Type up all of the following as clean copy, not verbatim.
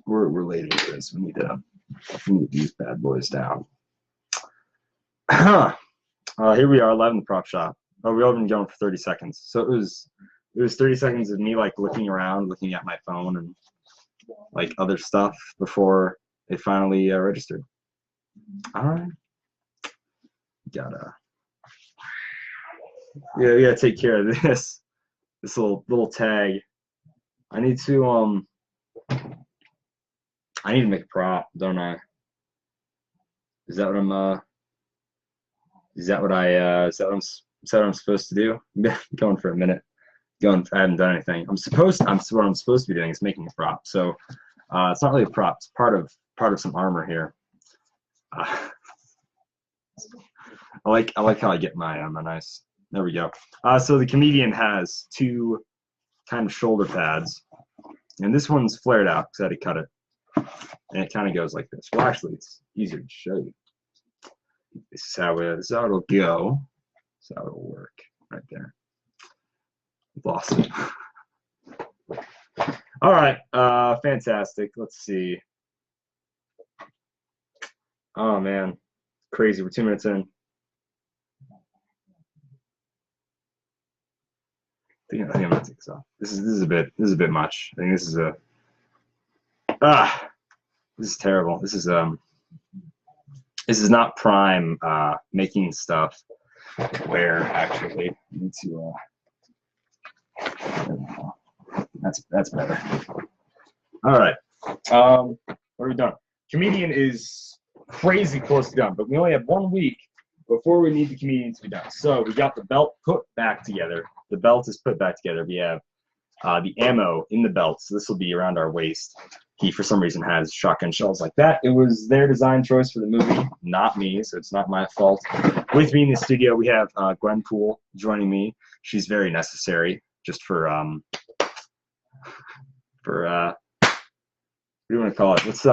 we're late into this. We need to get these bad boys down. Here we are live in the prop shop. Oh, we've been going for 30 seconds. So it was 30 seconds of me like looking around, looking at my phone and like other stuff before it finally registered. All right. We gotta take care of this little tag. I need to make a prop, don't I? Is that what I'm supposed to do? I'm going for a minute. I haven't done anything. What I'm supposed to be doing is making a prop. So it's not really a prop. It's part of some armor here. I like how I get my nice. There we go. So the comedian has two kind of shoulder pads, and this one's flared out because I had to cut it, and it kind of goes like this. Well, actually, it's easier to show you. This is how it'll go. This is how it'll work right there. Lost it. All right, fantastic. Let's see. Oh man, crazy. We're 2 minutes in. I think I'm gonna take this off. This is a bit much. I think this is this is terrible. This is not prime making stuff where actually I need to that's better. All right. What are we done? Comedian is crazy close to done, but we only have 1 week before we need the comedian to be done. So we got the belt put back together. The belt is put back together. We have the ammo in the belt, so this will be around our waist. He, for some reason, has shotgun shells like that. It was their design choice for the movie, not me, so it's not my fault. With me in the studio, we have Gwen Poole joining me. She's very necessary, just for what do you want to call it? What's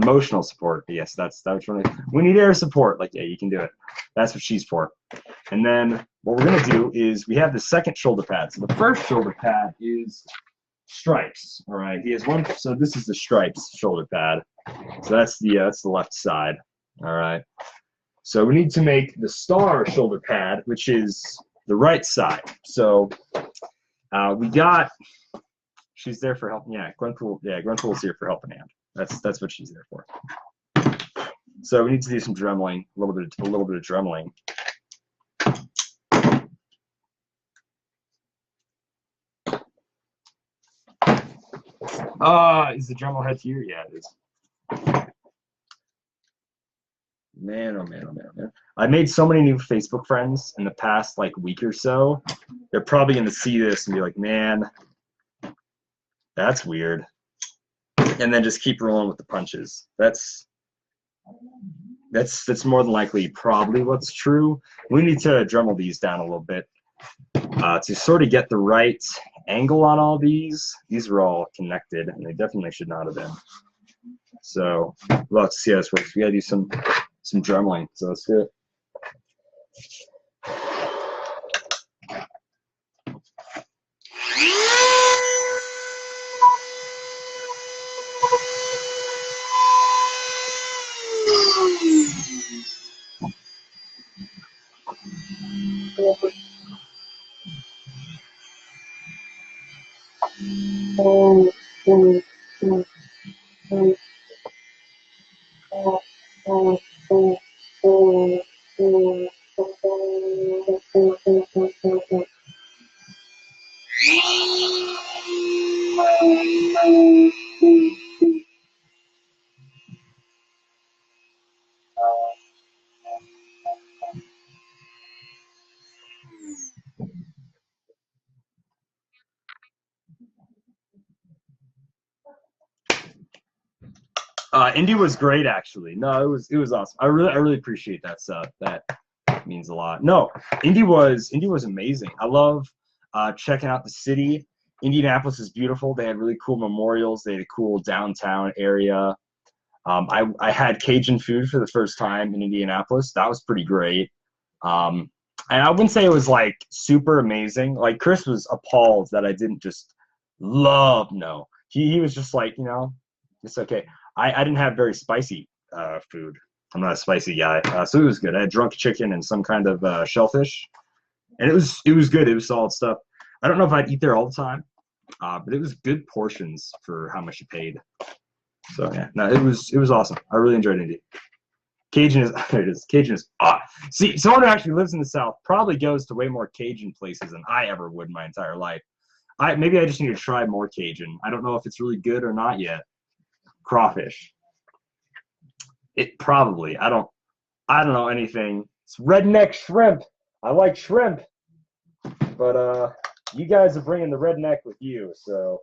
emotional support? Yes, that's what you want to. We need air support. Like, yeah, you can do it. That's what she's for. And then what we're gonna do is we have the second shoulder pad. So the first shoulder pad is stripes. All right, he has one. So this is the stripes shoulder pad. So that's the left side. All right. So we need to make the star shoulder pad, which is the right side. So we got. She's there for helping. Yeah, Gwen Poole. Yeah, Gwen Poole's here for helping hand. That's what she's there for. So we need to do some dremeling, a little bit of dremeling. Is the Dremel head here? Yeah, it is. Man, oh man, oh man, oh man. I made so many new Facebook friends in the past like week or so. They're probably gonna see this and be like, man, that's weird. And then just keep rolling with the punches. That's more than likely probably what's true. We need to Dremel these down a little bit to sort of get the right angle on all these. These are all connected, and they definitely should not have been. So let's see how this works. We gotta do some dremeling. So let's do it. Indy was great, actually. No, it was awesome. I really appreciate that stuff. That means a lot. No, Indy was amazing. I love checking out the city. Indianapolis is beautiful. They had really cool memorials. They had a cool downtown area. I had Cajun food for the first time in Indianapolis. That was pretty great. And I wouldn't say it was like super amazing. Like Chris was appalled that I didn't just love. No, he was just like, you know, It's okay. I didn't have very spicy food. I'm not a spicy guy, so it was good. I had drunk chicken and some kind of shellfish, and it was good. It was solid stuff. I don't know if I'd eat there all the time, but it was good portions for how much you paid. So yeah, no, it was awesome. I really enjoyed Indy. Cajun is there it is. Cajun is see, someone who actually lives in the South probably goes to way more Cajun places than I ever would in my entire life. Maybe I just need to try more Cajun. I don't know if it's really good or not yet. Crawfish. It probably. I don't know anything. It's redneck shrimp. I like shrimp, but you guys are bringing the redneck with you, so.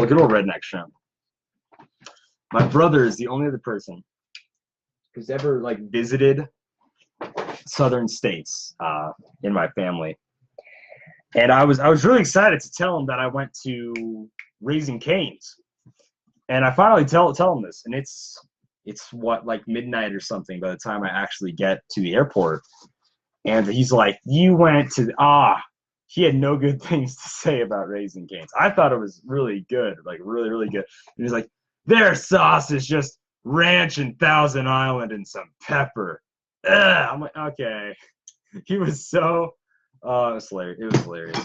Good old redneck shrimp. My brother is the only other person who's ever like visited southern states in my family, and I was really excited to tell him that I went to Raising Cane's, and I finally tell him this, and it's what, like midnight or something by the time I actually get to the airport, and he's like, "You went to He had no good things to say about Raising Cane's. I thought it was really good, like really, really good. And he's like, their sauce is just ranch and Thousand Island and some pepper. Ugh. I'm like, okay. He was so, it was hilarious. It was hilarious.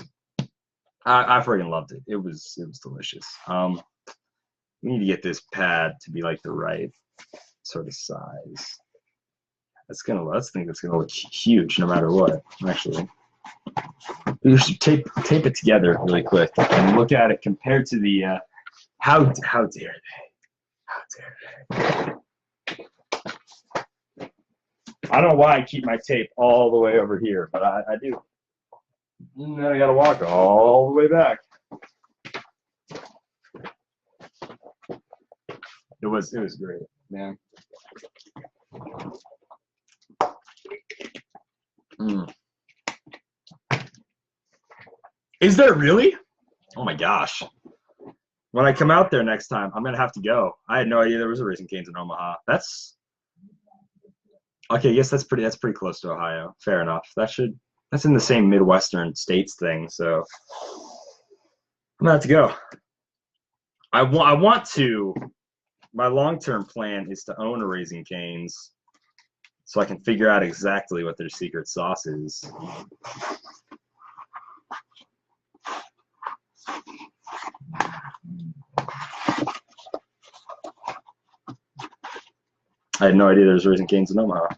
I freaking loved it. It was delicious. We need to get this pad to be like the right sort of size. Let's think it's gonna look huge no matter what, actually. We should tape it together really quick and look at it compared to the how dare they? I don't know why I keep my tape all the way over here, but I do. And then I gotta walk all the way back. It was great, man. Is there really? Oh my gosh. When I come out there next time, I'm gonna have to go. I had no idea there was a Raising Cane's in Omaha. That's okay. Yes, that's pretty close to Ohio. Fair enough. That's in the same Midwestern states thing. So I'm gonna have to go. I want to. My long-term plan is to own a Raising Cane's, so I can figure out exactly what their secret sauce is. I had no idea there was Raising Cane's in Omaha.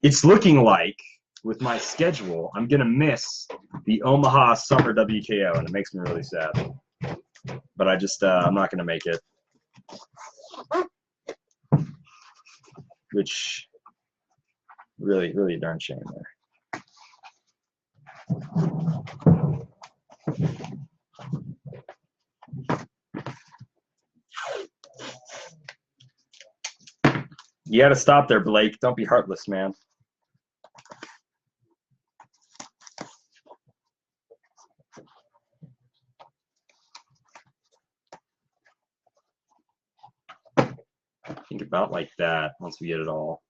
It's looking like, with my schedule, I'm going to miss the Omaha Summer WKO, and it makes me really sad. But I'm not going to make it. Which, really, really a darn shame there. You got to stop there, Blake. Don't be heartless, man. Think about like that once we get it all.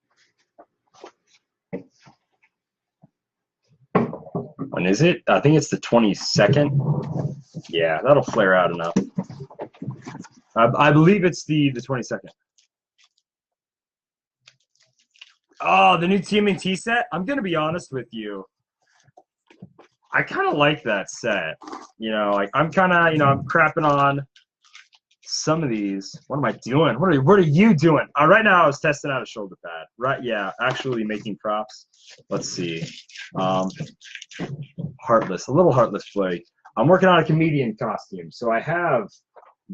When is it? I think it's the 22nd. Yeah, that'll flare out enough. I believe it's the 22nd. Oh, the new TMNT set? I'm going to be honest with you. I kind of like that set. You know, like I'm kind of, I'm crapping on some of these. What am I doing? What are you doing? Right now I was testing out a shoulder pad. Right, yeah, actually making props. Let's see. Heartless, a little heartless play. I'm working on a comedian costume. So I have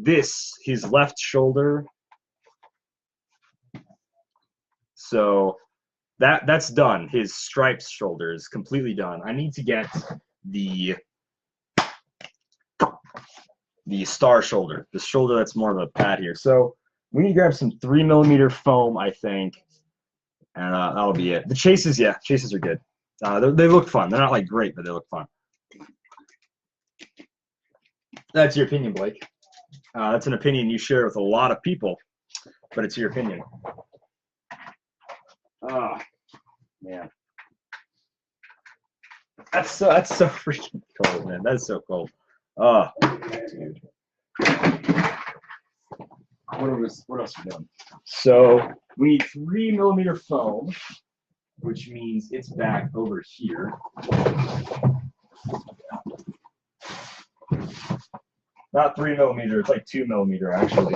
his left shoulder So that's done. His stripes shoulder is completely done. I need to get the star shoulder, the shoulder that's more of a pad here. So we need to grab some 3mm foam, I think, and that'll be it. The chases, yeah, chases are good. They look fun. They're not like great, but they look fun. That's your opinion, Blake. That's an opinion you share with a lot of people, but it's your opinion. Oh, man. That's so freaking cold, man. That is so cold. Oh, dude. What else are we doing? So we need 3mm foam, which means it's back over here. Not 3mm, it's like 2mm actually.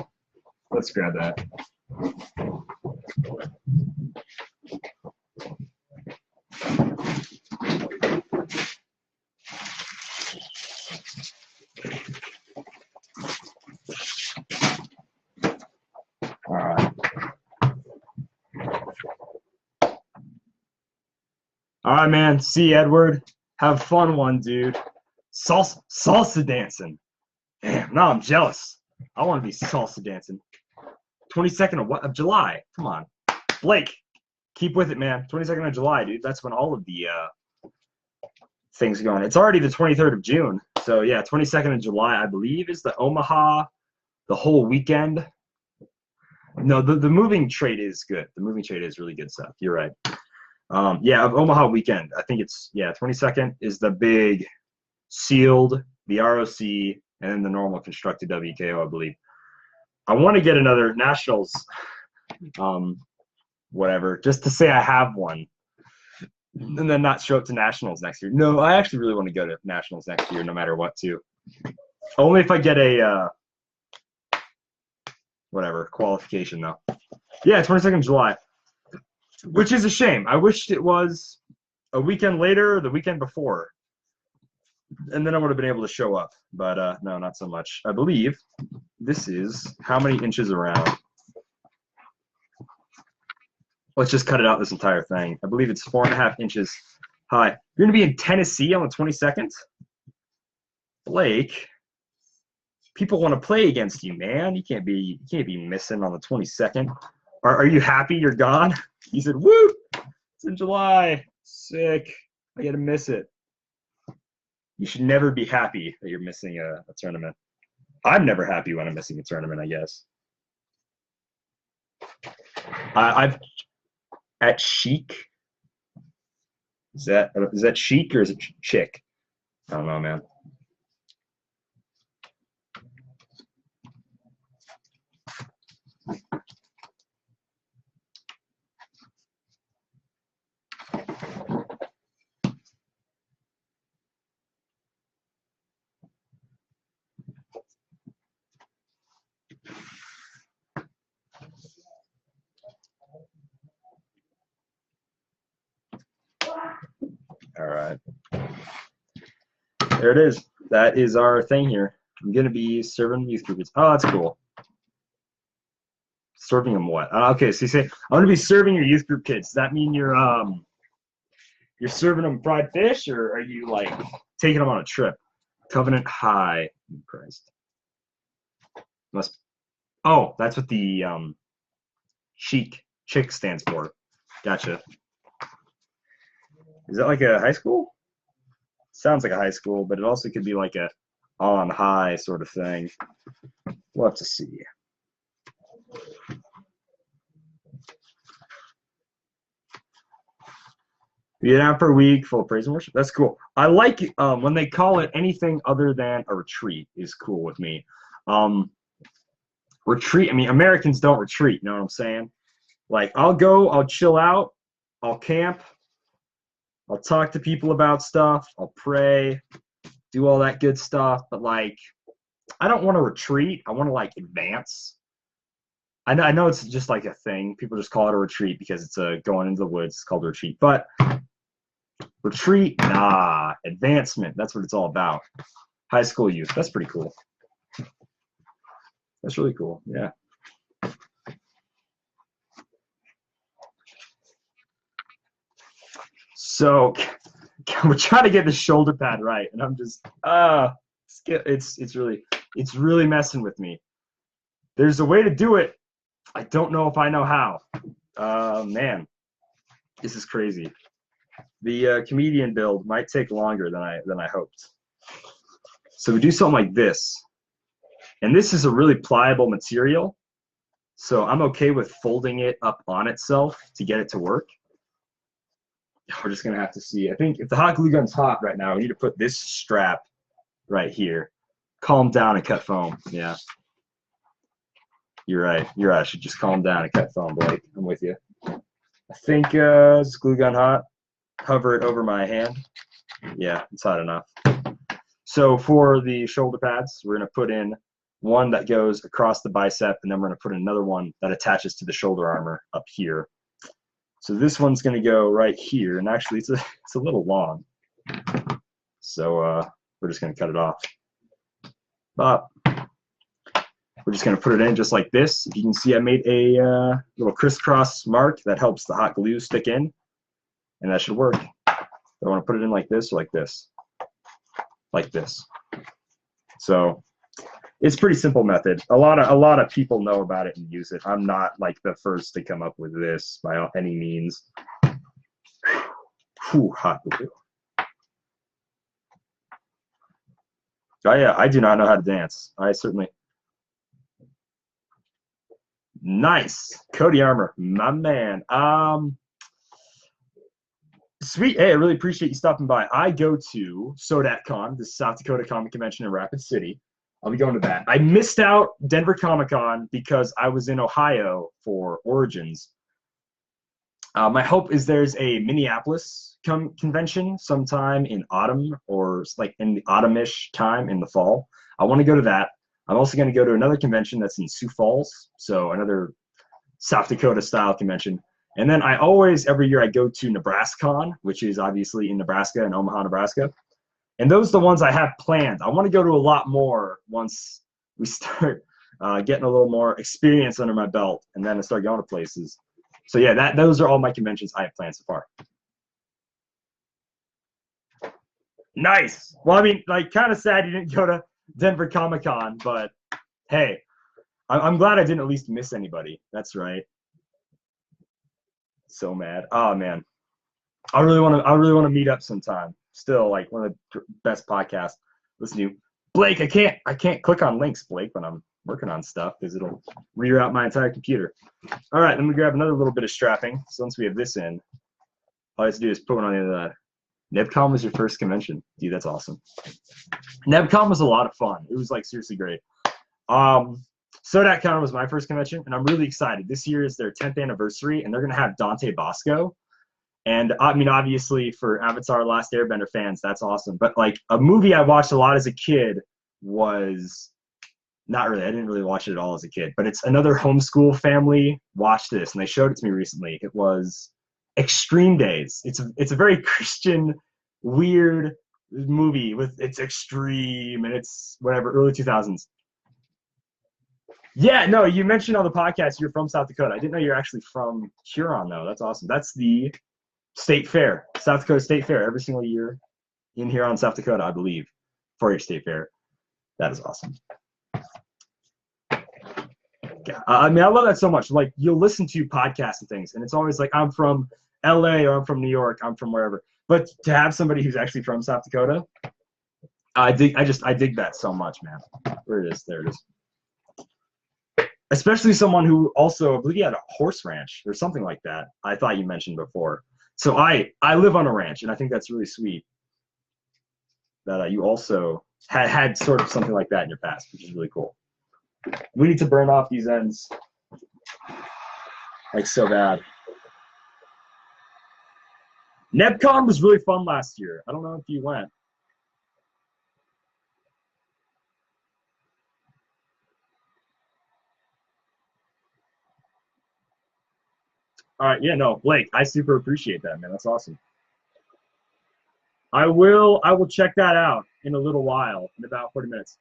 Let's grab that. All right. All right, man. See you, Edward. Have fun one, dude. Salsa dancing. Damn, now I'm jealous. I want to be salsa dancing. 22nd of July. Come on. Blake, keep with it, man. 22nd of July, dude. That's when all of the things are going. It's already the 23rd of June. So, yeah, 22nd of July, I believe, is the Omaha, the whole weekend. No, the moving trade is good. The moving trade is really good stuff. You're right. Yeah, of Omaha weekend. I think it's, 22nd is the big sealed, the ROC, and then the normal constructed WKO, I believe. I want to get another Nationals, whatever, just to say I have one, and then not show up to Nationals next year. No, I actually really want to go to Nationals next year, no matter what, too. Only if I get a, whatever, qualification, though. Yeah, 22nd of July, which is a shame. I wished it was a weekend later or the weekend before, and then I would have been able to show up. But no, not so much. I believe this is how many inches around. Let's just cut it out, this entire thing. I believe it's 4.5 inches high. You're going to be in Tennessee on the 22nd? Blake, people want to play against you, man. You can't be missing on the 22nd. Are you happy you're gone? He said, woo, it's in July. Sick. I got to miss it. You should never be happy that you're missing a tournament. I'm never happy when I'm missing a tournament, I guess. I've at Chic. Is that Chic or is it Chick? I don't know, man. All right. There it is. That is our thing here. I'm going to be serving youth groups. Oh, that's cool. Serving them what? Okay, so you say, I'm going to be serving your youth group kids. Does that mean you're serving them fried fish, or are you, like, taking them on a trip? Covenant High. Christ. Oh, that's what the Chic stands for. Gotcha. Is that like a high school? Sounds like a high school, but it also could be like a on high sort of thing. We'll have to see. Be an hour per week, full of praise and worship. That's cool. I like when they call it anything other than a retreat is cool with me. Retreat, I mean, Americans don't retreat, you know what I'm saying? Like, I'll go, I'll chill out, I'll camp, I'll talk to people about stuff, I'll pray, do all that good stuff, but, like, I don't want to retreat. I want to, like, advance. I know it's just, like, a thing. People just call it a retreat because it's going into the woods. It's called a retreat. But retreat, nah. Advancement, that's what it's all about. High school youth, that's pretty cool. That's really cool, yeah. So we're trying to get the shoulder pad right, and I'm just it's really messing with me. There's a way to do it. I don't know if I know how. Man, this is crazy. The comedian build might take longer than I hoped. So we do something like this, and this is a really pliable material. So I'm okay with folding it up on itself to get it to work. We're just gonna have to see. I think if the hot glue gun's hot right now, we need to put this strap right here. Calm down and cut foam. Yeah. You're right. You're right. I should just calm down and cut foam, Blake. I'm with you. I think this glue gun hot. Hover it over my hand. Yeah, it's hot enough. So for the shoulder pads, we're going to put in one that goes across the bicep, and then we're going to put in another one that attaches to the shoulder armor up here. So this one's going to go right here, and actually it's a little long. So we're just going to cut it off. But we're just going to put it in just like this. You can see I made a little crisscross mark that helps the hot glue stick in, and that should work. I want to put it in like this or like this. Like this. So it's a pretty simple method. A lot of people know about it and use it. I'm not like the first to come up with this by any means. Whew, hot glue. Oh yeah, I do not know how to dance. I certainly. Nice, Cody Armour, my man. Sweet. Hey, I really appreciate you stopping by. I go to SODATCon, the South Dakota Comic Convention in Rapid City. I'll be going to that. I missed out Denver Comic Con because I was in Ohio for Origins. My hope is there's a Minneapolis convention sometime in autumn or like in the autumn-ish time in the fall. I want to go to that. I'm also going to go to another convention that's in Sioux Falls, so another South Dakota style convention. And then I always, every year, I go to NebraskaCon, which is obviously in Nebraska, in Omaha, Nebraska. And those are the ones I have planned. I want to go to a lot more once we start getting a little more experience under my belt, and then I start going to places. So yeah, those are all my conventions I have planned so far. Nice. Well, I mean, like, kind of sad you didn't go to Denver Comic Con, but hey, I'm glad I didn't at least miss anybody. That's right. So mad. Oh man, I really want to meet up sometime. Still, like one of the best podcasts. Listen to Blake. I can't click on links, Blake, when I'm working on stuff because it'll reroute my entire computer. All right, let me grab another little bit of strapping. So once we have this in, all I have to do is put one on the end of that. NebCon was your first convention, dude. That's awesome. NebCon was a lot of fun. It was like seriously great. SODATCon was my first convention, and I'm really excited. This year is their 10th anniversary, and they're going to have Dante Bosco. And I mean, obviously, for Avatar: Last Airbender fans, that's awesome. But like a movie I watched a lot as a kid was not really. I didn't really watch it at all as a kid. But it's another homeschool family watched this, and they showed it to me recently. It was Extreme Days. It's a very Christian, weird movie with it's extreme and it's whatever early 2000s. Yeah, no, you mentioned on the podcast you're from South Dakota. I didn't know you're actually from Huron, though. That's awesome. That's the state fair, South Dakota State Fair, every single year in Huron, South Dakota, I believe, for your state fair. That is awesome. Yeah, I mean, I love that so much. Like, you'll listen to podcasts and things, and it's always like, I'm from LA or I'm from New York, I'm from wherever. But to have somebody who's actually from South Dakota, I dig that so much, man. Where it is, there it is. Especially someone who also, I believe he had a horse ranch or something like that. I thought you mentioned before. So I live on a ranch, and I think that's really sweet that you also had sort of something like that in your past, which is really cool. We need to burn off these ends like so bad. NebCon was really fun last year. I don't know if you went. All right, yeah, no, Blake, I super appreciate that, man. That's awesome. I will check that out in a little while, in about 40 minutes.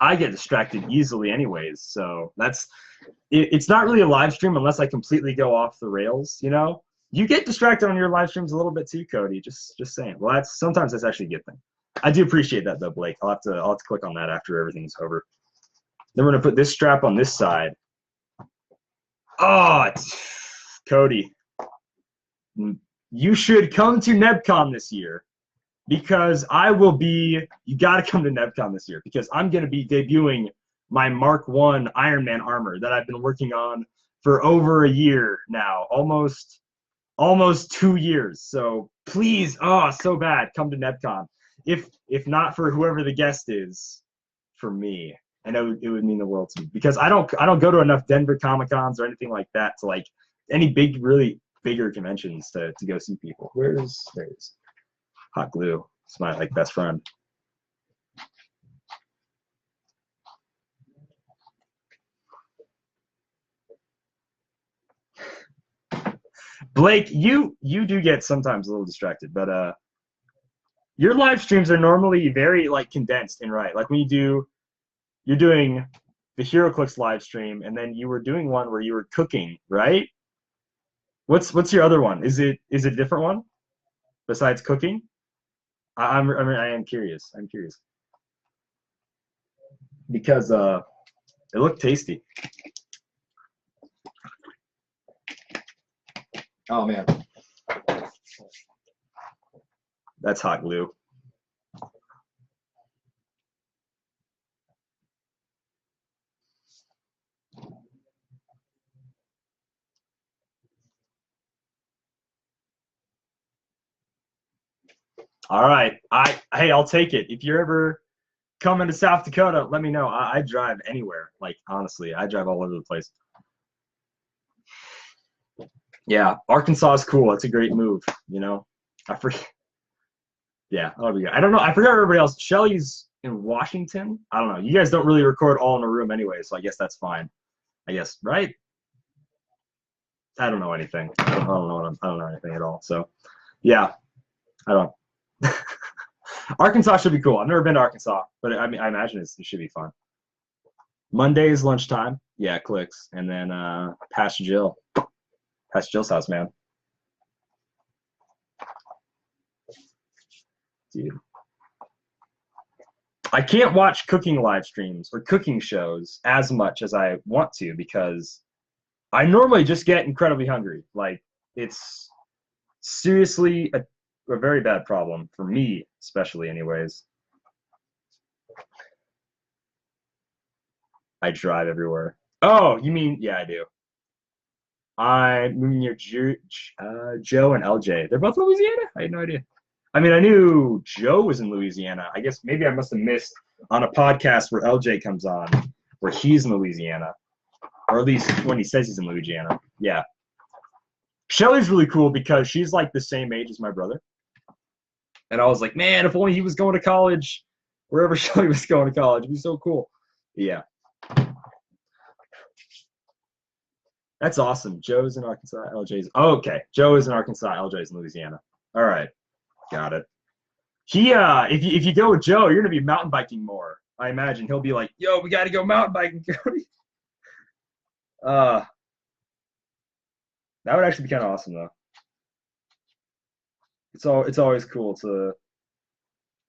I get distracted easily anyways. So it's not really a live stream unless I completely go off the rails, you know? You get distracted on your live streams a little bit too, Cody. Just saying. Well, sometimes that's actually a good thing. I do appreciate that though, Blake. I'll have to click on that after everything's over. Then we're gonna put this strap on this side. Oh, Cody. You should come to NebCon this year because you got to come to NebCon this year because I'm going to be debuting my Mark I Iron Man armor that I've been working on for over a year now, almost 2 years. So please, so bad, come to NebCon. If not for whoever the guest is, for me, I know it would mean the world to me because I don't go to enough Denver Comic-Cons or anything like that to like any really bigger conventions to go see people. There's Hot Glue. It's my like best friend. Blake, you do get sometimes a little distracted, but your live streams are normally very like condensed and right. Like when you're doing the HeroClix live stream, and then you were doing one where you were cooking, right? What's your other one? Is it a different one besides cooking? I am curious. I'm curious because it looked tasty. Oh man, that's Hot Glue. All right. Hey, I'll take it. If you're ever coming to South Dakota, let me know. I drive anywhere. Like honestly, I drive all over the place. Yeah, Arkansas is cool. It's a great move. You know, I forget. Yeah, that'll be good. I don't know. I forgot everybody else. Shelly's in Washington. I don't know. You guys don't really record all in a room anyway, so I guess that's fine. I guess, right? I don't know anything. I don't know anything at all. So, yeah, I don't. Arkansas should be cool. I've never been to Arkansas, but I mean, I imagine it should be fun. Mondays lunchtime, yeah, clicks, and then past Jill's house, man. Dude, I can't watch cooking live streams or cooking shows as much as I want to because I normally just get incredibly hungry. Like it's seriously a very bad problem for me, especially anyways. I drive everywhere. Oh, you mean, yeah, I do. I'm moving near Joe and LJ. They're both Louisiana? I had no idea. I mean, I knew Joe was in Louisiana. I guess maybe I must have missed on a podcast where LJ comes on, where he's in Louisiana. Or at least when he says he's in Louisiana. Yeah. Shelly's really cool because she's like the same age as my brother. And I was like, man, if only he was going to college, wherever Shelly was going to college, it'd be so cool. Yeah. That's awesome. Joe's in Arkansas, LJ's. Oh, okay. Joe is in Arkansas, LJ's in Louisiana. All right. Got it. If you go with Joe, you're gonna be mountain biking more. I imagine he'll be like, yo, we gotta go mountain biking, Cody. That would actually be kind of awesome though. It's always cool to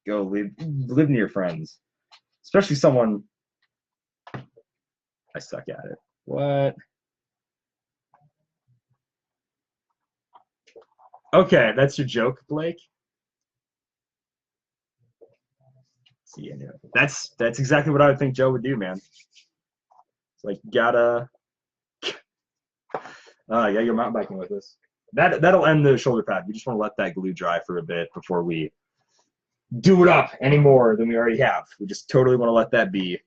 go live near friends, especially someone. I suck at it. What? Okay, that's your joke, Blake. See, anyway, that's exactly what I would think Joe would do, man. It's like gotta go mountain biking with us. That'll end the shoulder pad. We just want to let that glue dry for a bit before we do it up any more than we already have. We just totally want to let that be.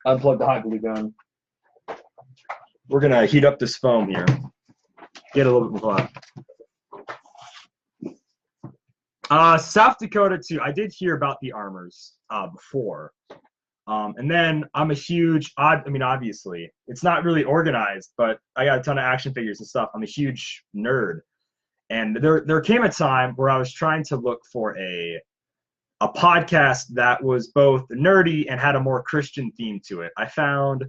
Unplug the hot glue gun. We're gonna heat up this foam here. Get a little bit more hot. South Dakota too. I did hear about the armors before. And then I'm a huge, obviously, it's not really organized, but I got a ton of action figures and stuff. I'm a huge nerd. And there came a time where I was trying to look for a a podcast that was both nerdy and had a more Christian theme to it. I found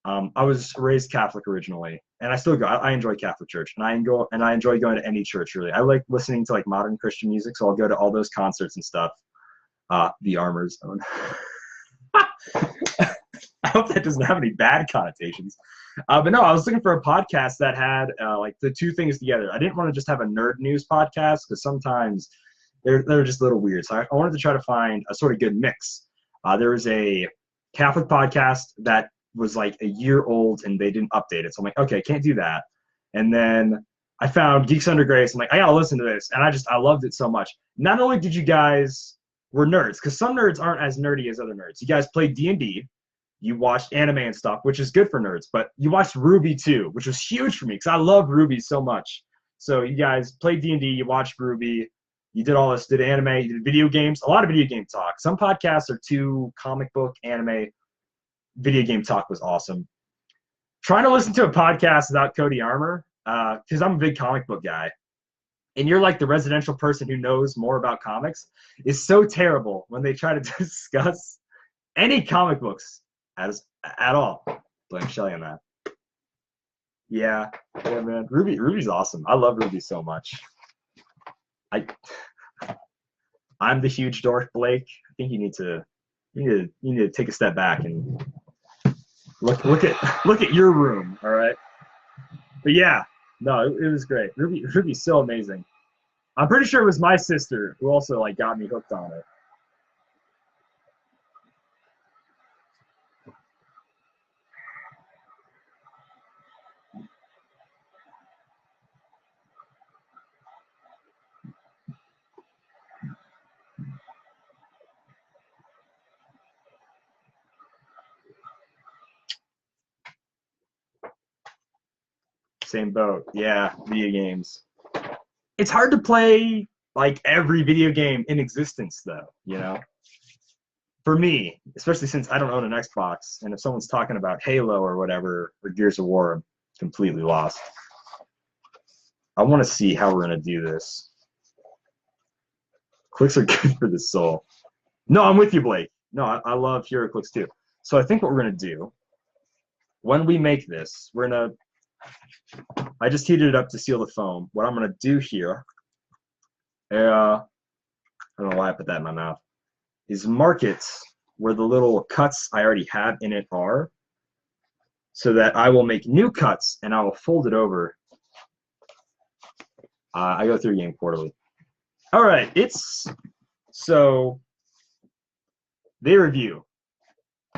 I was raised Catholic originally, and I still go. I enjoy Catholic church, and I enjoy going to any church really. I like listening to like modern Christian music, so I'll go to all those concerts and stuff. The Armor Zone. I hope that doesn't have any bad connotations. But no, I was looking for a podcast that had like the two things together. I didn't want to just have a nerd news podcast because sometimes they're just a little weird. So I wanted to try to find a sort of good mix. There was a Catholic podcast that was like a year old and they didn't update it. So I'm like, okay, can't do that. And then I found Geeks Under Grace. I'm like, I gotta listen to this. And I loved it so much. Not only did you guys were nerds, because some nerds aren't as nerdy as other nerds. You guys played D&D. You watched anime and stuff, which is good for nerds. But you watched RWBY too, which was huge for me because I love RWBY so much. So you guys played D&D. You watched RWBY. You did all this, did anime, you did video games, a lot of video game talk. Some podcasts are too comic book, anime. Video game talk was awesome. Trying to listen to a podcast without Cody Armor, because I'm a big comic book guy, and you're like the residential person who knows more about comics, is so terrible when they try to discuss any comic books at all. Blame Shelly on that. Yeah, man. RWBY's awesome. I love RWBY so much. I'm the huge dork, Blake. I think you need to take a step back and look at your room, all right? But yeah, no, it was great. RWBY's so amazing. I'm pretty sure it was my sister who also like got me hooked on it. Same boat. Yeah, video games. It's hard to play like every video game in existence though, you know? For me, especially since I don't own an Xbox, and if someone's talking about Halo or whatever, or Gears of War, I'm completely lost. I want to see how we're going to do this. Clicks are good for the soul. No, I'm with you, Blake. No, I love hero clicks too. So I think what we're going to do, when we make this, we're going to I just heated it up to seal the foam. What I'm going to do here, I don't know why I put that in my mouth, is mark it where the little cuts I already have in it are, so that I will make new cuts and I will fold it over. I go through game quarterly. All right, so they review.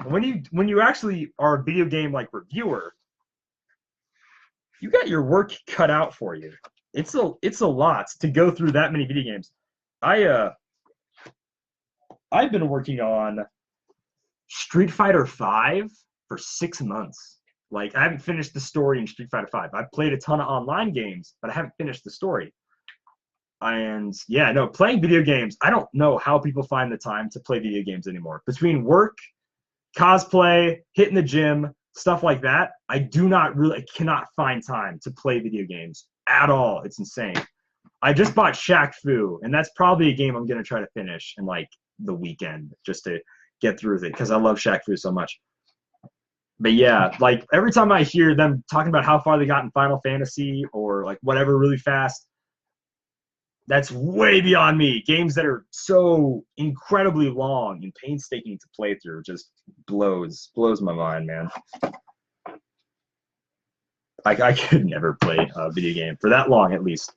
When you actually are a video game like reviewer, you got your work cut out for you. It's a lot to go through that many video games. I've been working on Street Fighter V for 6 months. Like, I haven't finished the story in Street Fighter V. I've played a ton of online games, but I haven't finished the story. And yeah, no, playing video games, I don't know how people find the time to play video games anymore. Between work, cosplay, hitting the gym, stuff like that, I cannot find time to play video games at all. It's insane. I just bought Shaq Fu, and that's probably a game I'm going to try to finish in like the weekend just to get through with it because I love Shaq Fu so much. But yeah, like every time I hear them talking about how far they got in Final Fantasy or like whatever really fast, that's way beyond me. Games that are so incredibly long and painstaking to play through just blows my mind, man. I could never play a video game for that long, at least.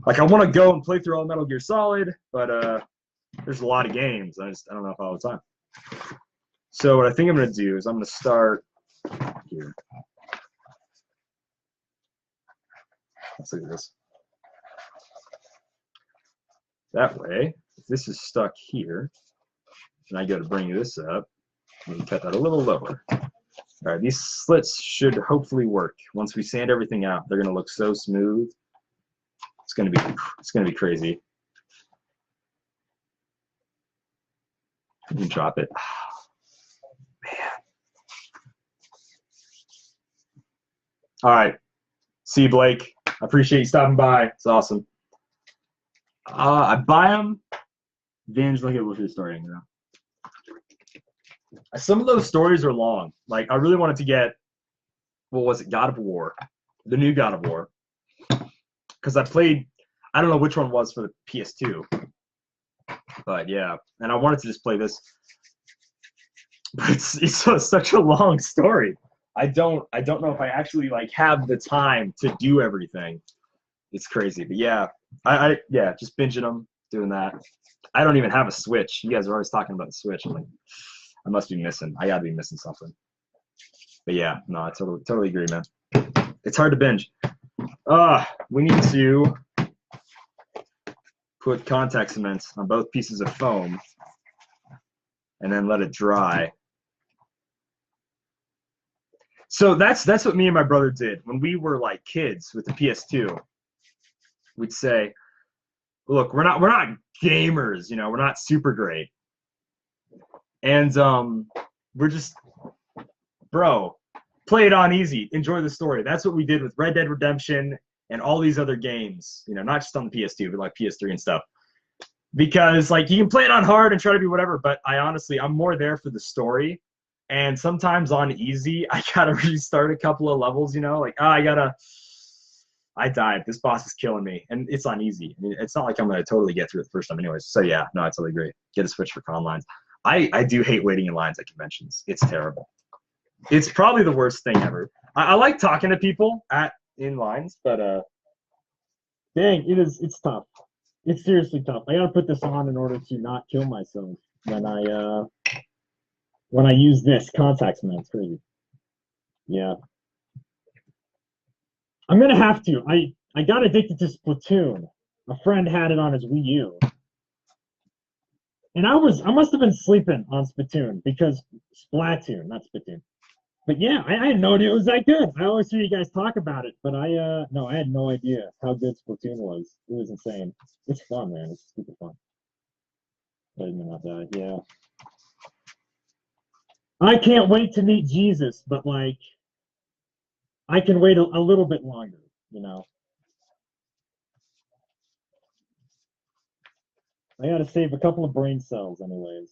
Like, I want to go and play through all Metal Gear Solid, but there's a lot of games. I don't know if I have time. So what I think I'm going to do is I'm going to start here. Let's look at this. That way, if this is stuck here, and I go to bring this up, let me cut that a little lower. All right, these slits should hopefully work. Once we sand everything out, they're gonna look so smooth. It's gonna be crazy. You can drop it. Oh, man. All right. See you, Blake. I appreciate you stopping by. It's awesome. I buy them Binge, look at who's starting now. Some of those stories are long. Like, I really wanted to get, what was it, God of War, the new God of War, because I played, I don't know which one was for the PS2, but yeah, and I wanted to just play this, but it's such a long story. I don't know if I actually like have the time to do everything. It's crazy, but yeah, yeah, just binging them, doing that. I don't even have a Switch. You guys are always talking about the Switch. I'm like, I must be missing. I gotta be missing something. But yeah, no, I totally agree, man. It's hard to binge. We need to put contact cement on both pieces of foam and then let it dry. So that's what me and my brother did when we were like kids with the PS2. We'd say, look, we're not gamers, you know, we're not super great. And we're just, bro, play it on easy, enjoy the story. That's what we did with Red Dead Redemption and all these other games, you know, not just on the PS2, but like PS3 and stuff. Because like you can play it on hard and try to be whatever, but I'm more there for the story. And sometimes on easy, I gotta restart a couple of levels, you know, like I died. This boss is killing me, and it's on easy. I mean, it's not like I'm gonna totally get through it the first time, anyways. So yeah, no, I totally agree. Get a Switch for con lines. I do hate waiting in lines at conventions. It's terrible. It's probably the worst thing ever. I like talking to people in lines, but Dang, it's tough. It's seriously tough. I gotta put this on in order to not kill myself when I use this contact cement. It's crazy. Yeah. I'm gonna have to. I got addicted to Splatoon. A friend had it on his Wii U. And I must have been sleeping on Splatoon because Splatoon, not Splatoon. But yeah, I had no idea it was that good. I always hear you guys talk about it, but I had no idea how good Splatoon was. It was insane. It's fun, man. It's super fun. Wait a minute, yeah. I can't wait to meet Jesus, but like I can wait a little bit longer, you know. I gotta save a couple of brain cells anyways.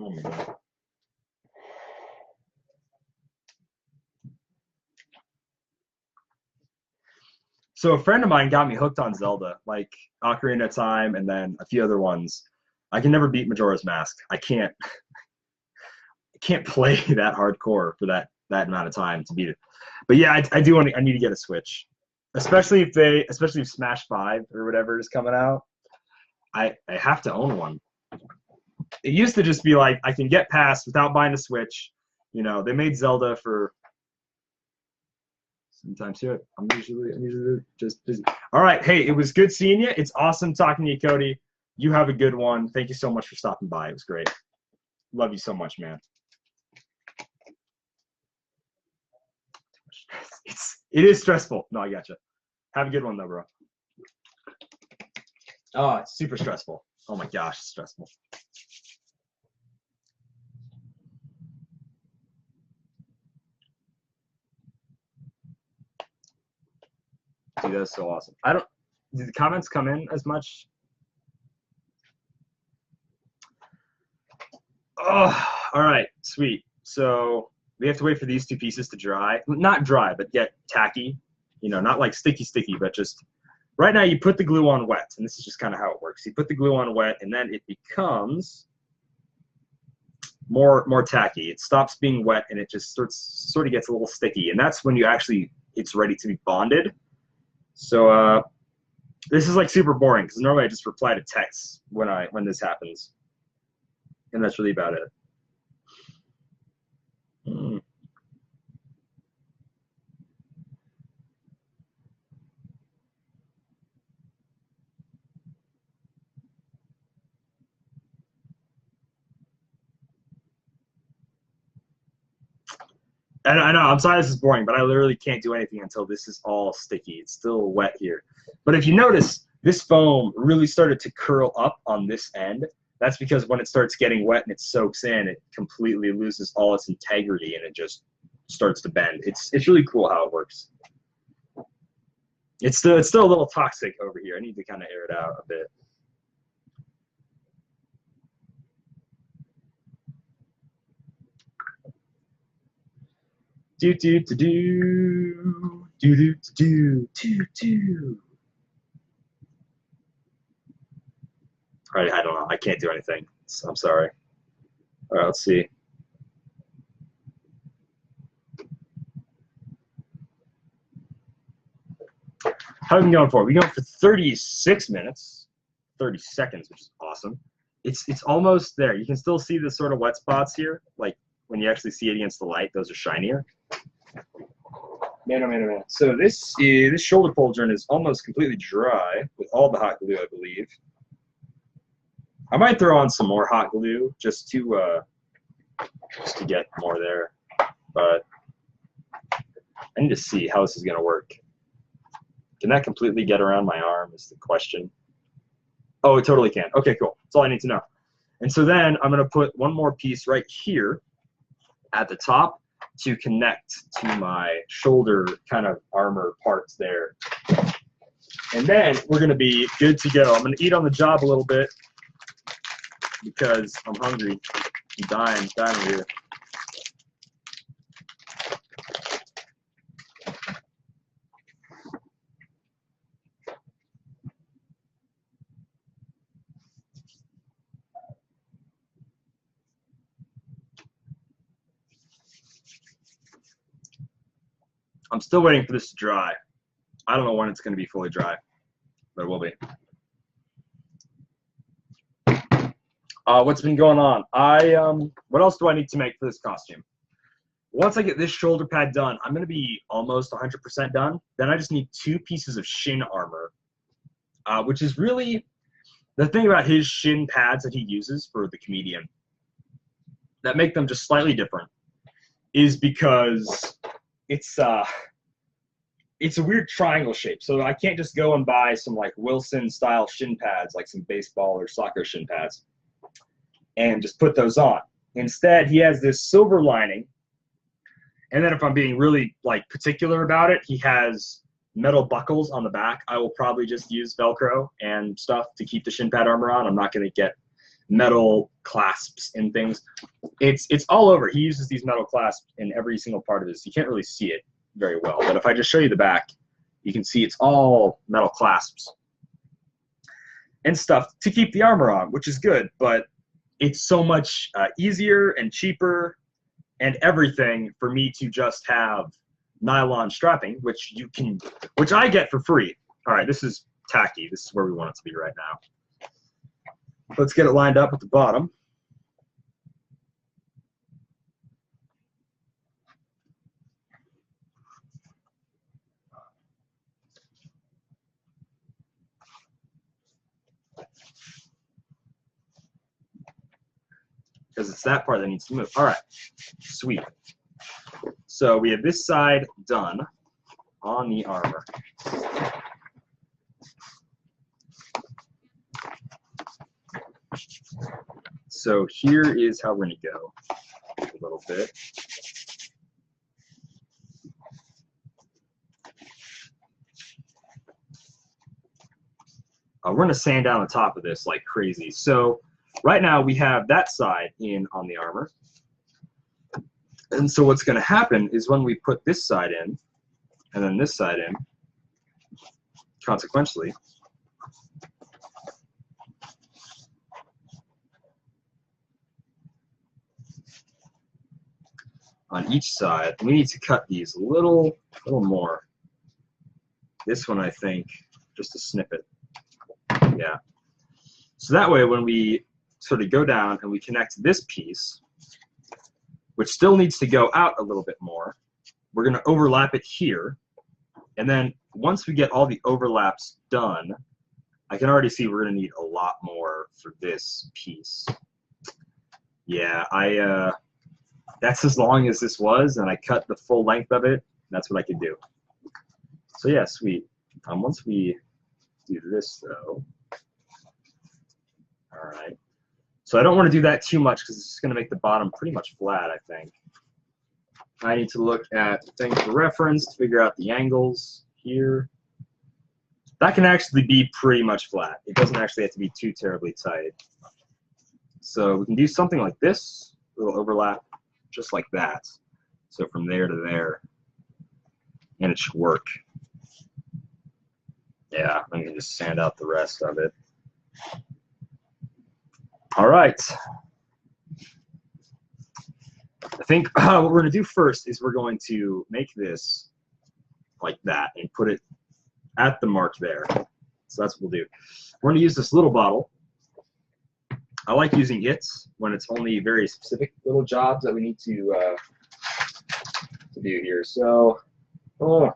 Oh my god. so a friend of mine got me hooked on Zelda, like Ocarina of Time, and then a few other ones. I can never beat Majora's Mask. I can't play that hardcore for that amount of time to beat it. But yeah, I do I need to get a Switch, especially if Smash 5 or whatever is coming out. I have to own one. It used to just be like I can get past without buying a Switch. You know, they made Zelda for sometimes too. I'm usually just busy. All right, hey, it was good seeing you. It's awesome talking to you, Cody. You have a good one. Thank you so much for stopping by. It was great. Love you so much, man. It is stressful. No, I gotcha. Have a good one though, bro. Oh, it's super stressful. Oh my gosh, it's stressful. Dude, that's so awesome. Did the comments come in as much? Oh, all right, sweet. So we have to wait for these two pieces to dry. Not dry, but get tacky. You know, not like sticky, but just right now you put the glue on wet, and this is just kind of how it works. You put the glue on wet, and then it becomes more tacky. It stops being wet, and it just sort of gets a little sticky, and that's when it's ready to be bonded. So this is like super boring because normally I just reply to text when this happens, and that's really about it. I know, I'm sorry this is boring, but I literally can't do anything until this is all sticky. It's still wet here. But if you notice, this foam really started to curl up on this end. That's because when it starts getting wet and it soaks in, it completely loses all its integrity and it just starts to bend. It's really cool how it works. It's still a little toxic over here. I need to kind of air it out a bit. Do do do do do do do do do. All right, I don't know. I can't do anything. So I'm sorry. All right, let's see. How are we going for? We're going for 36 minutes, 30 seconds, which is awesome. It's almost there. You can still see the sort of wet spots here, like when you actually see it against the light. Those are shinier. Man. So this shoulder pauldron is almost completely dry with all the hot glue, I believe. I might throw on some more hot glue just to get more there, but I need to see how this is going to work. Can that completely get around my arm is the question. Oh, it totally can. Okay, cool. That's all I need to know. And so then I'm going to put one more piece right here at the top to connect to my shoulder kind of armor parts there. And then we're going to be good to go. I'm going to eat on the job a little bit because I'm hungry. I'm dying here. I'm still waiting for this to dry. I don't know when it's going to be fully dry, but it will be. What's been going on? What else do I need to make for this costume? Once I get this shoulder pad done, I'm going to be almost 100% done. Then I just need 2 pieces of shin armor, which is really the thing about his shin pads that he uses for the comedian that make them just slightly different is because it's a weird triangle shape. So I can't just go and buy some like Wilson style shin pads, like some baseball or soccer shin pads, and just put those on. Instead, he has this silver lining. And then if I'm being really like particular about it, he has metal buckles on the back. I will probably just use Velcro and stuff to keep the shin pad armor on. I'm not going to get metal clasps and things. It's all over. He uses these metal clasps in every single part of this. You can't really see it very well, but if I just show you the back, you can see it's all metal clasps and stuff to keep the armor on, which is good, but it's so much easier and cheaper and everything for me to just have nylon strapping, which I get for free. All right, this is tacky. This is where we want it to be right now. Let's get it lined up at the bottom. Because it's that part that needs to move. All right, sweet. So we have this side done on the armor. So here is how we're going to go a little bit. We're going to sand down the top of this like crazy. So right now we have that side in on the armor. And so what's going to happen is when we put this side in and then this side in, consequentially, on each side, we need to cut these a little more. This one, I think, just a snippet. Yeah. So that way, when we sort of go down and we connect this piece, which still needs to go out a little bit more, we're going to overlap it here. And then once we get all the overlaps done, I can already see we're going to need a lot more for this piece. Yeah, that's as long as this was, and I cut the full length of it. That's what I could do. So yeah, sweet. Once we do this though, all right. So I don't want to do that too much because it's just going to make the bottom pretty much flat, I think. I need to look at things for reference to figure out the angles here. That can actually be pretty much flat. It doesn't actually have to be too terribly tight. So we can do something like this, a little overlap, just like that. So from there to there, and it should work. Yeah, I'm gonna just sand out the rest of it. All right. I think what we're gonna do first is we're going to make this like that and put it at the mark there. So that's what we'll do. We're gonna use this little bottle. I like using it when it's only very specific little jobs that we need to do here. So, oh.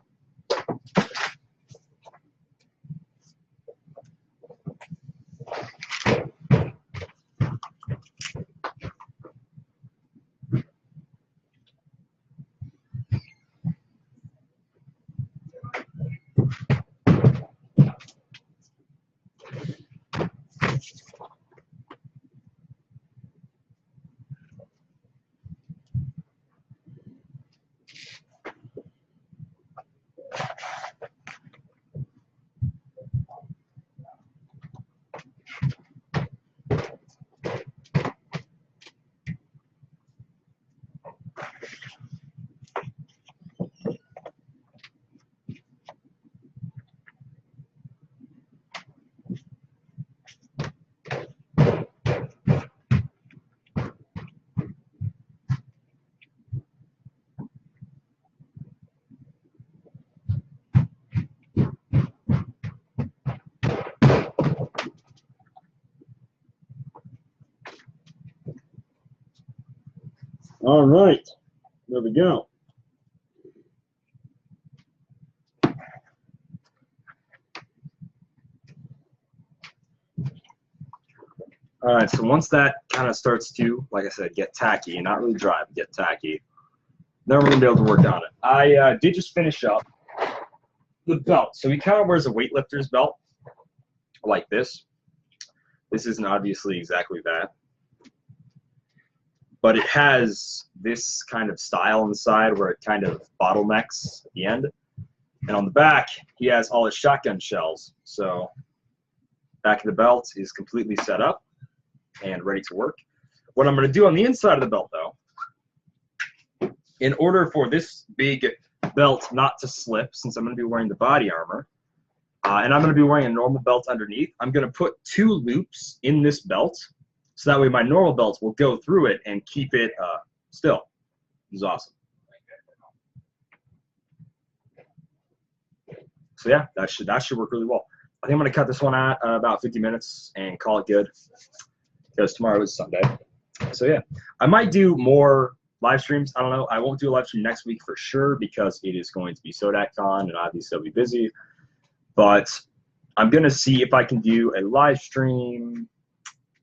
All right, there we go. All right, so once that kind of starts to, like I said, get tacky, and not really dry, but get tacky, then we're going to be able to work on it. I did just finish up the belt. So he kind of wears a weightlifter's belt like this. This isn't obviously exactly that. But it has this kind of style on the side where it kind of bottlenecks at the end. And on the back, he has all his shotgun shells. So back of the belt is completely set up and ready to work. What I'm going to do on the inside of the belt, though, in order for this big belt not to slip, since I'm going to be wearing the body armor, and I'm going to be wearing a normal belt underneath, I'm going to put 2 loops in this belt, so that way my normal belt will go through it and keep it still. This is awesome. So yeah, that should work really well. I think I'm going to cut this one at about 50 minutes and call it good, because tomorrow is Sunday. So yeah, I might do more live streams. I don't know. I won't do a live stream next week for sure because it is going to be SODACCon and obviously I'll be busy. But I'm going to see if I can do a live stream.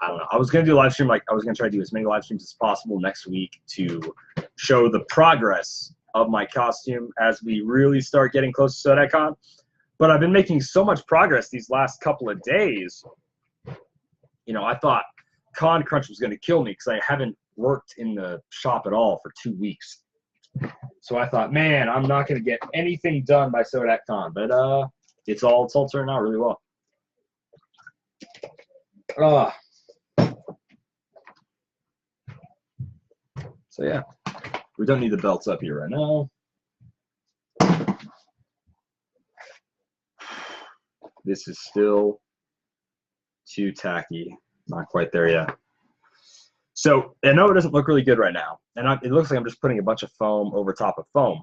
I don't know. I was going to do a live stream, like I was going to try to do as many live streams as possible next week to show the progress of my costume as we really start getting close to SODACCon. But I've been making so much progress these last couple of days. You know, I thought Con Crunch was going to kill me because I haven't worked in the shop at all for 2 weeks. So I thought, man, I'm not going to get anything done by SODACCon. But it's all turning out really well. So yeah, we don't need the belts up here right now. This is still too tacky. Not quite there yet. So I know it doesn't look really good right now. And it looks like I'm just putting a bunch of foam over top of foam.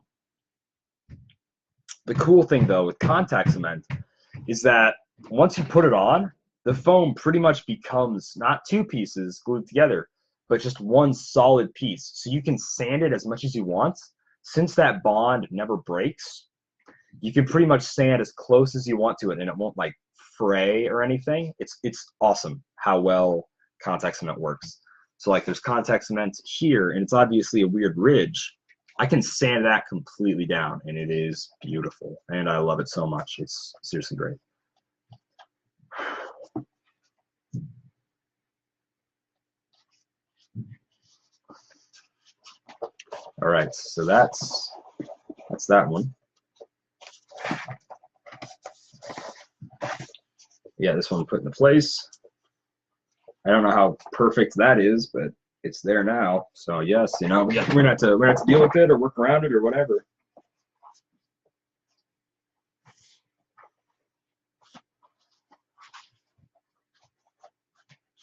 The cool thing, though, with contact cement is that once you put it on, the foam pretty much becomes not 2 pieces glued together, but just one solid piece. So you can sand it as much as you want. Since that bond never breaks, you can pretty much sand as close as you want to it, and it won't like fray or anything. It's awesome how well contact cement works. So like there's contact cement here, and it's obviously a weird ridge. I can sand that completely down, and it is beautiful, and I love it so much. It's seriously great. All right, so that's that one. Yeah, this one put into place. I don't know how perfect that is, but it's there now. So yes, you know, we're gonna have to deal with it or work around it or whatever.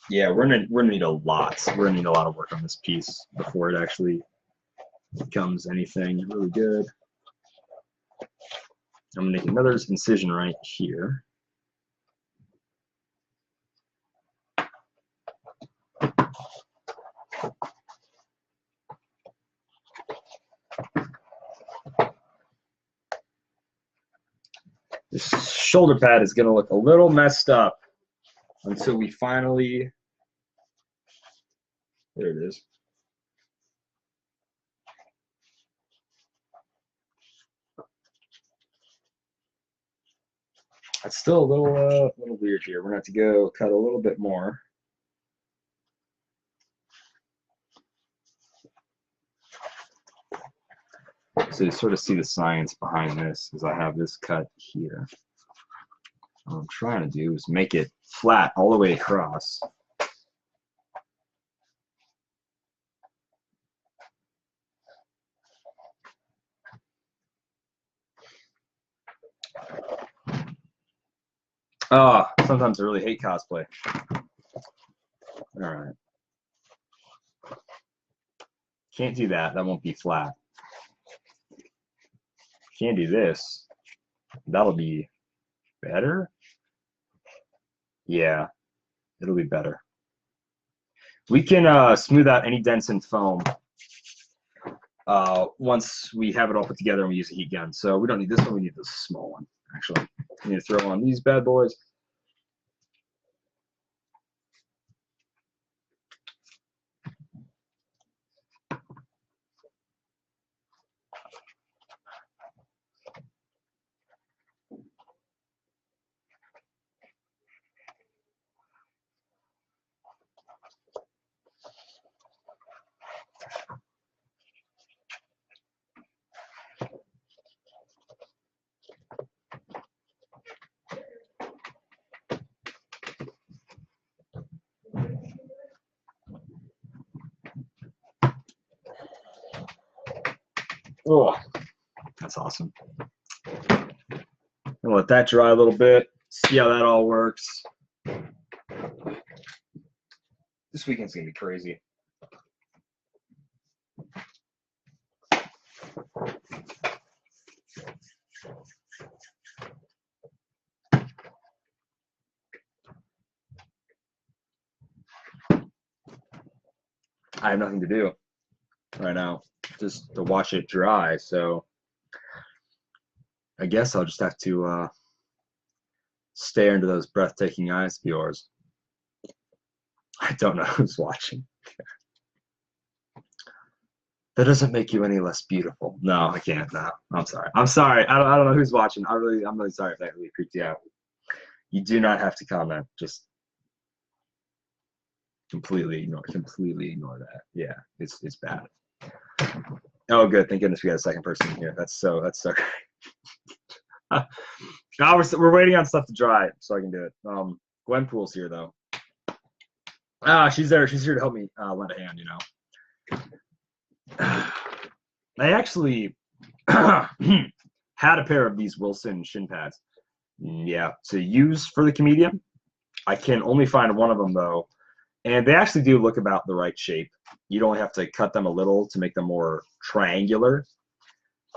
Yeah, we're gonna need a lot. We're gonna need a lot of work on this piece before it actually becomes anything really good. I'm gonna make another incision right here. This shoulder pad is gonna look a little messed up until we finally, there it is. It's still a little weird here. We're gonna have to go cut a little bit more. So you sort of see the science behind this is I have this cut here. What I'm trying to do is make it flat all the way across. Oh, sometimes I really hate cosplay. All right. Can't do that. That won't be flat. Can't do this. That'll be better. Yeah, it'll be better. We can smooth out any dents in foam once we have it all put together and we use a heat gun. So we don't need this one. We need this small one, actually. We need to throw on these bad boys. Oh, that's awesome. And let that dry a little bit. See how that all works. This weekend's gonna be crazy. I have nothing to do right now, just to watch it dry. So I guess I'll just have to stare into those breathtaking eyes of yours. I don't know who's watching. That doesn't make you any less beautiful. No, I can't. No, I'm sorry. I'm sorry. I don't know who's watching. I'm really sorry if that really creeped you out. You do not have to comment. Just completely ignore that. Yeah, it's bad. Oh, good. Thank goodness we got a second person here. That's so great. Now we're waiting on stuff to dry so I can do it. Gwenpool's here though. She's there. She's here to help me lend a hand. You know. I actually had a pair of these Wilson shin pads. Yeah, to use for the comedian. I can only find one of them though, and they actually do look about the right shape. You'd only have to cut them a little to make them more triangular,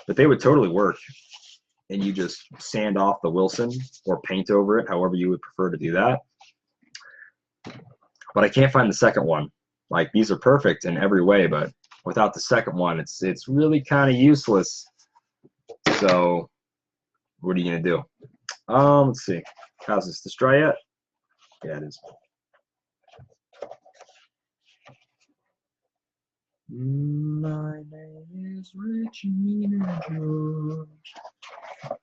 but they would totally work. And you just sand off the Wilson or paint over it, however you would prefer to do that. But I can't find the second one. Like, these are perfect in every way, but without the second one, it's really kind of useless. So what are you gonna do? Let's see. How's this dry yet? Yeah, it is. My name is Regina George.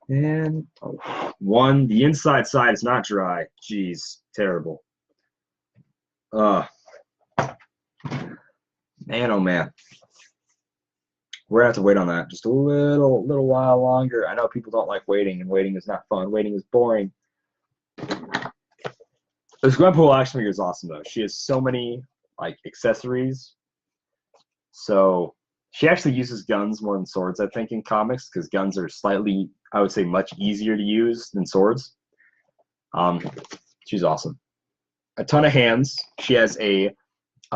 And one, the inside side is not dry. Jeez, terrible. Man, oh man. We're gonna have to wait on that just a little while longer. I know people don't like waiting, and waiting is not fun. Waiting is boring. This Gwenpool action figure is awesome though. She has so many like accessories. So she actually uses guns more than swords, I think, in comics, because guns are slightly, I would say, much easier to use than swords. She's awesome. A ton of hands. She has a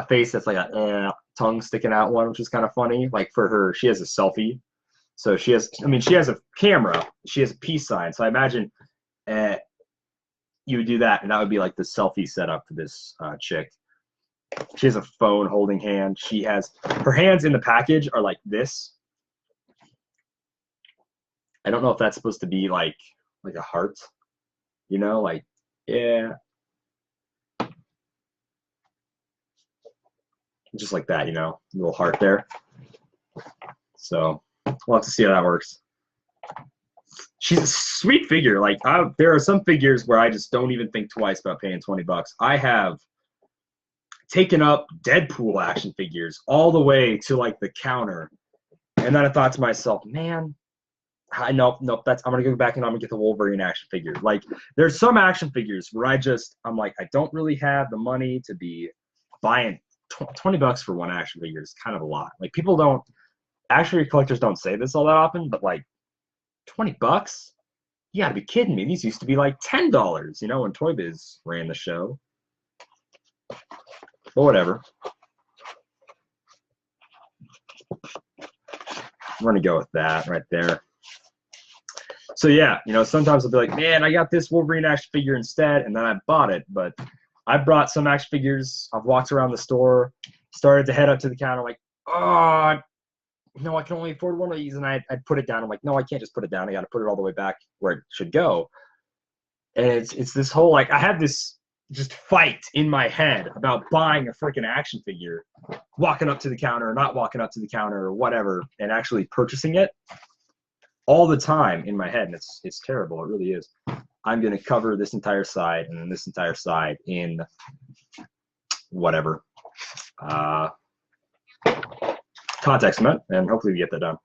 face that's like a tongue sticking out one, which is kind of funny. Like for her, she has a selfie. So she has, I mean, she has a camera. She has a peace sign. So I imagine you would do that, and that would be like the selfie setup for this chick. She has a phone holding hand. She has, her hands in the package are like this. I don't know if that's supposed to be like a heart, you know, like, yeah. Just like that, you know, a little heart there. So we'll have to see how that works. She's a sweet figure. Like, there are some figures where I just don't even think twice about paying $20. I have taken up Deadpool action figures all the way to like the counter, and then I thought to myself, man, nope, I'm gonna go back and I'm gonna get the Wolverine action figure. Like, there's some action figures where I'm like, I don't really have the money to be buying $20 for one action figure is kind of a lot. Like, people don't, action figure collectors don't say this all that often, but like $20? You gotta be kidding me. These used to be like $10, you know, when Toy Biz ran the show. But whatever. I'm gonna go with that right there. So yeah, you know, sometimes I'll be like, man, I got this Wolverine action figure instead, and then I bought it. But I brought some action figures. I've walked around the store, started to head up to the counter, like, oh, no, I can only afford one of these, and I'd put it down. I'm like, no, I can't just put it down. I got to put it all the way back where it should go. And it's this whole, like, I had this just fight in my head about buying a freaking action figure, walking up to the counter or not walking up to the counter or whatever, and actually purchasing it all the time in my head, and it's terrible. It really is. I'm going to cover this entire side and then this entire side in whatever contact cement, and hopefully we get that done.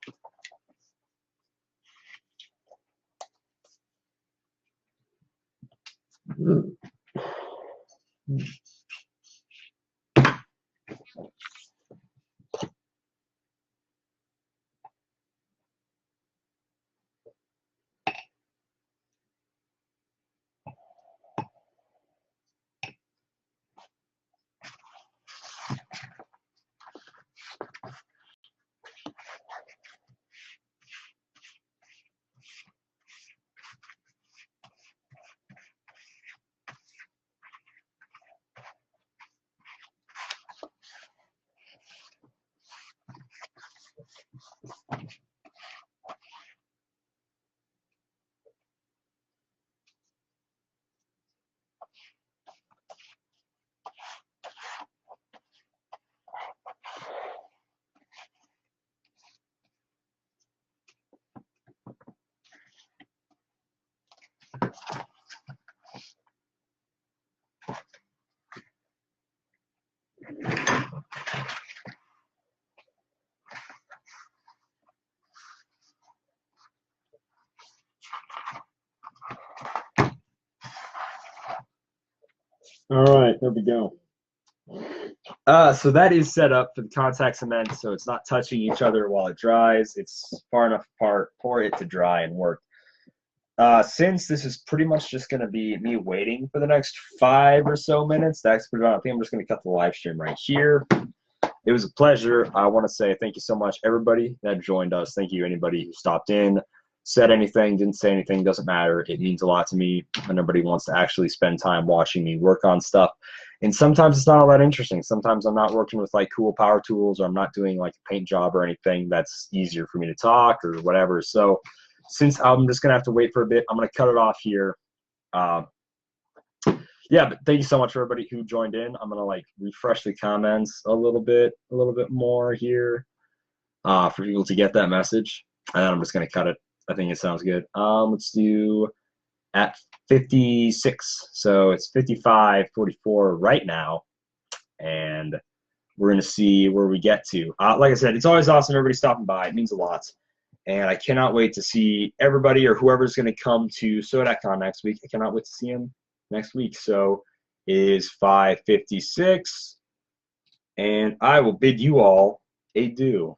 All right, there we go. So that is set up for the contact cement, so it's not touching each other while it dries. It's far enough apart for it to dry and work. Since this is pretty much just going to be me waiting for the next 5 or so minutes, that's pretty much, I think I'm just going to cut the live stream right here. It was a pleasure. I want to say thank you so much, everybody that joined us. Thank you, anybody who stopped in, said anything, didn't say anything, doesn't matter. It means a lot to me when everybody wants to actually spend time watching me work on stuff. And sometimes it's not all that interesting. Sometimes I'm not working with like cool power tools, or I'm not doing like a paint job or anything that's easier for me to talk or whatever. So since I'm just going to have to wait for a bit, I'm going to cut it off here. yeah, but thank you so much for everybody who joined in. I'm gonna like refresh the comments a little bit more here, for people to get that message. And then I'm just gonna cut it. I think it sounds good. Let's do at 56. So it's 55:44 right now, and we're gonna see where we get to. Like I said, it's always awesome everybody stopping by. It means a lot. And I cannot wait to see everybody or whoever's going to come to SodacCon next week. I cannot wait to see them next week. So it is 5:56, and I will bid you all adieu.